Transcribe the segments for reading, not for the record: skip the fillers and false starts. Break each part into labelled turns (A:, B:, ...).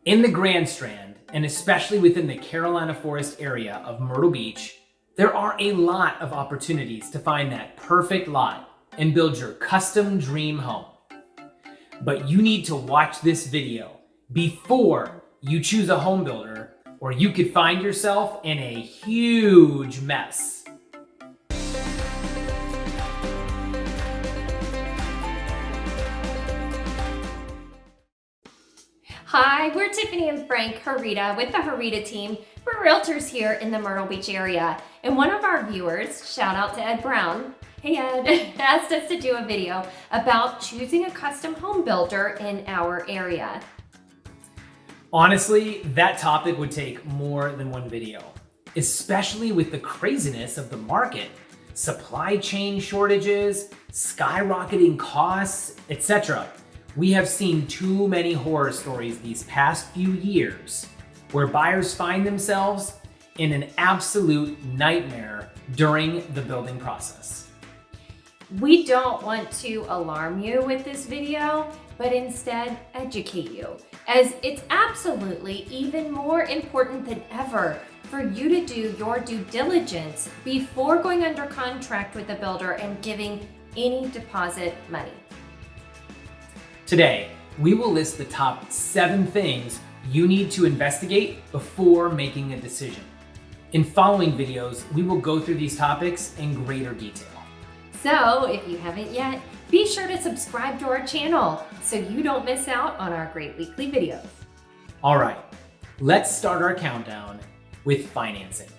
A: In the Grand Strand, and especially within the Carolina Forest area of Myrtle Beach, there are a lot of opportunities to find that perfect lot and build your custom dream home. But you need to watch this video before you choose a home builder, or you could find yourself in a huge mess.
B: Hi, we're Tiffany and Frank Hereda with the Hereda team. We're realtors here in the Myrtle Beach area. And one of our viewers, shout out to Ed Brown, hey Ed, asked us to do a video about choosing a custom home builder in our area.
A: Honestly, that topic would take more than one video, especially with the craziness of the market, supply chain shortages, skyrocketing costs, etc. We have seen too many horror stories these past few years where buyers find themselves in an absolute nightmare during the building process.
B: We don't want to alarm you with this video, but instead educate you, as it's absolutely even more important than ever for you to do your due diligence before going under contract with a builder and giving any deposit money.
A: Today, we will list the top 7 things you need to investigate before making a decision. In following videos, we will go through these topics in greater detail.
B: So if you haven't yet, be sure to subscribe to our channel so you don't miss out on our great weekly videos.
A: All right, let's start our countdown with financing.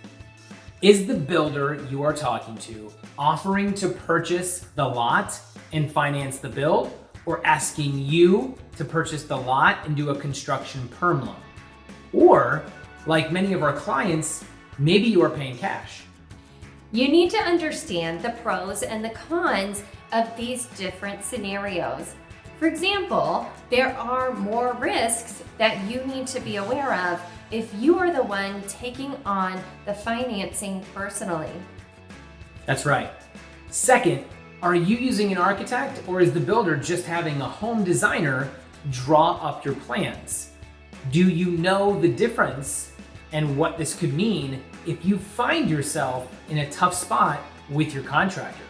A: Is the builder you are talking to offering to purchase the lot and finance the build, or asking you to purchase the lot and do a construction perm loan? Or, like many of our clients, maybe you are paying cash.
B: You need to understand the pros and the cons of these different scenarios. For example, there are more risks that you need to be aware of if you are the one taking on the financing personally.
A: That's right. Second, are you using an architect, or is the builder just having a home designer draw up your plans? Do you know the difference and what this could mean if you find yourself in a tough spot with your contractor?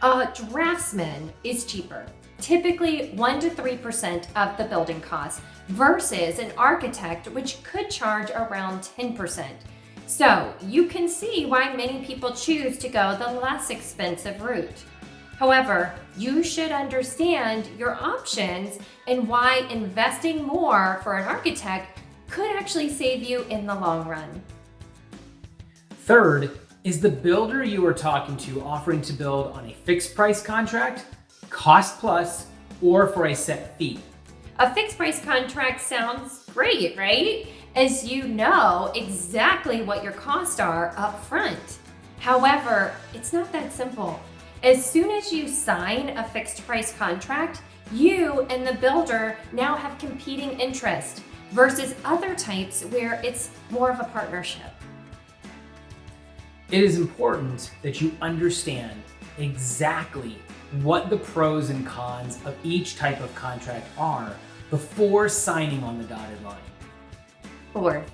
B: A draftsman is cheaper, typically 1 to 3% of the building cost, versus an architect, which could charge around 10%. So you can see why many people choose to go the less expensive route. However, you should understand your options and why investing more for an architect could actually save you in the long run.
A: Third, is the builder you are talking to offering to build on a fixed price contract, cost plus, or for a set fee?
B: A fixed price contract sounds great, right? As you know exactly what your costs are up front. However, it's not that simple. As soon as you sign a fixed price contract, you and the builder now have competing interests versus other types where it's more of a partnership.
A: It is important that you understand exactly what the pros and cons of each type of contract are before signing on the dotted line.
B: Fourth,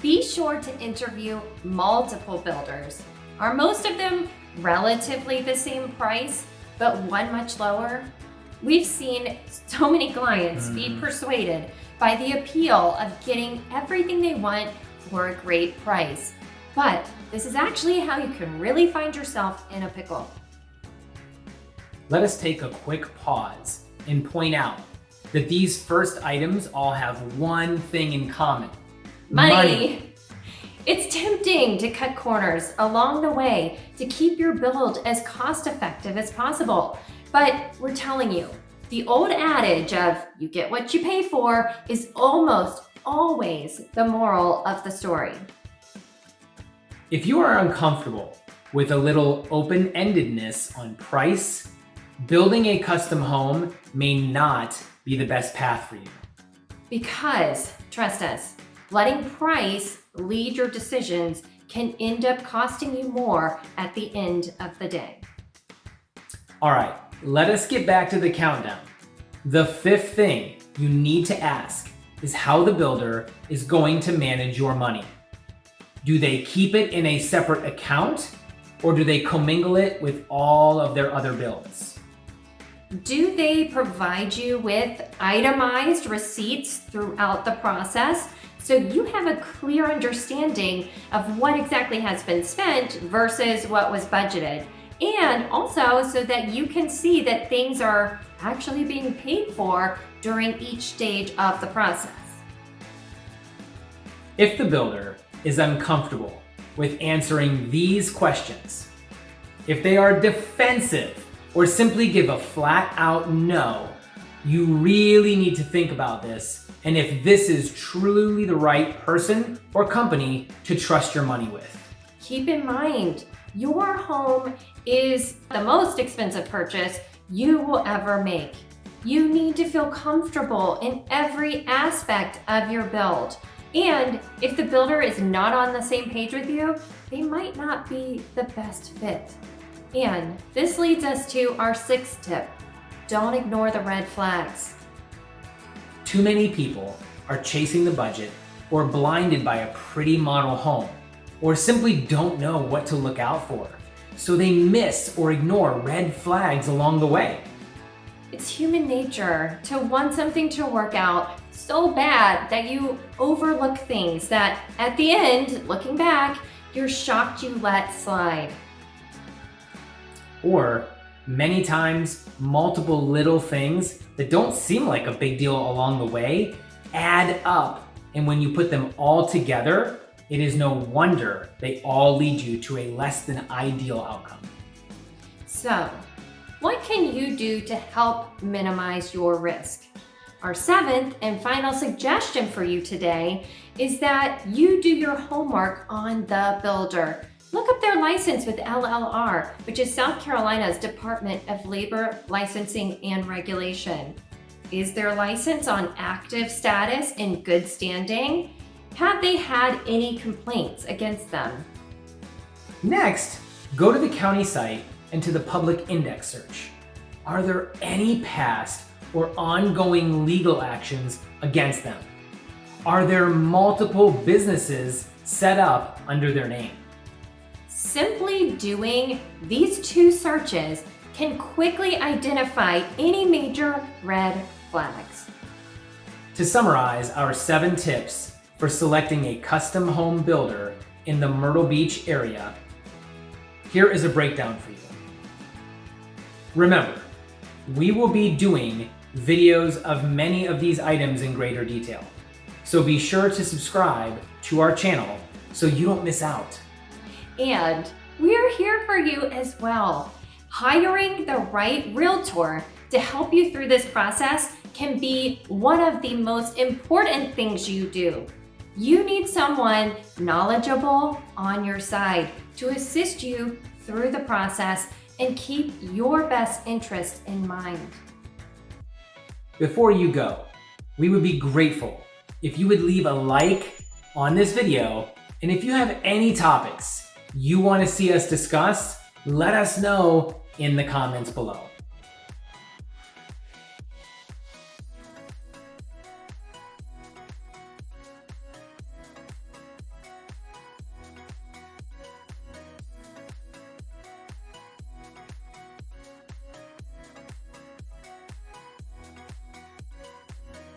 B: be sure to interview multiple builders. Are most of them relatively the same price, but one much lower? We've seen so many clients be persuaded by the appeal of getting everything they want for a great price. But this is actually how you can really find yourself in a pickle.
A: Let us take a quick pause and point out that these first items all have one thing in common. Money.
B: It's tempting to cut corners along the way to keep your build as cost effective as possible. But we're telling you, the old adage of you get what you pay for is almost always the moral of the story.
A: If you are uncomfortable with a little open-endedness on price, building a custom home may not be the best path for you.
B: Because, trust us, letting price lead your decisions can end up costing you more at the end of the day.
A: All right, let us get back to the countdown. The fifth thing you need to ask is how the builder is going to manage your money. Do they keep it in a separate account, or do they commingle it with all of their other bills?
B: Do they provide you with itemized receipts throughout the process so you have a clear understanding of what exactly has been spent versus what was budgeted? And also so that you can see that things are actually being paid for during each stage of the process.
A: If the builder is uncomfortable with answering these questions, if they are defensive or simply give a flat out no, you really need to think about this and if this is truly the right person or company to trust your money with.
B: Keep in mind, your home is the most expensive purchase you will ever make. You need to feel comfortable in every aspect of your build. And if the builder is not on the same page with you, they might not be the best fit. And this leads us to our 6th tip. Don't ignore the red flags.
A: Too many people are chasing the budget or blinded by a pretty model home, or simply don't know what to look out for, so they miss or ignore red flags along the way.
B: It's human nature to want something to work out so bad that you overlook things that at the end, looking back, you're shocked you let slide.
A: Or many times, multiple little things that don't seem like a big deal along the way add up, and when you put them all together, it is no wonder they all lead you to a less than ideal outcome.
B: So, what can you do to help minimize your risk? Our 7th and final suggestion for you today is that you do your homework on the builder. Look up their license with LLR, which is South Carolina's Department of Labor Licensing and Regulation. Is their license on active status in good standing? Have they had any complaints against them?
A: Next, go to the county site and to the public index search. Are there any past or ongoing legal actions against them? Are there multiple businesses set up under their name?
B: Simply doing these 2 searches can quickly identify any major red flags.
A: To summarize our 7 tips for selecting a custom home builder in the Myrtle Beach area, here is a breakdown for you. Remember, we will be doing videos of many of these items in greater detail, so be sure to subscribe to our channel so you don't miss out.
B: And we're here for you as well. Hiring the right realtor to help you through this process can be one of the most important things you do. You need someone knowledgeable on your side to assist you through the process and keep your best interest in mind.
A: Before you go, we would be grateful if you would leave a like on this video, and if you have any topics you want to see us discuss, let us know in the comments below.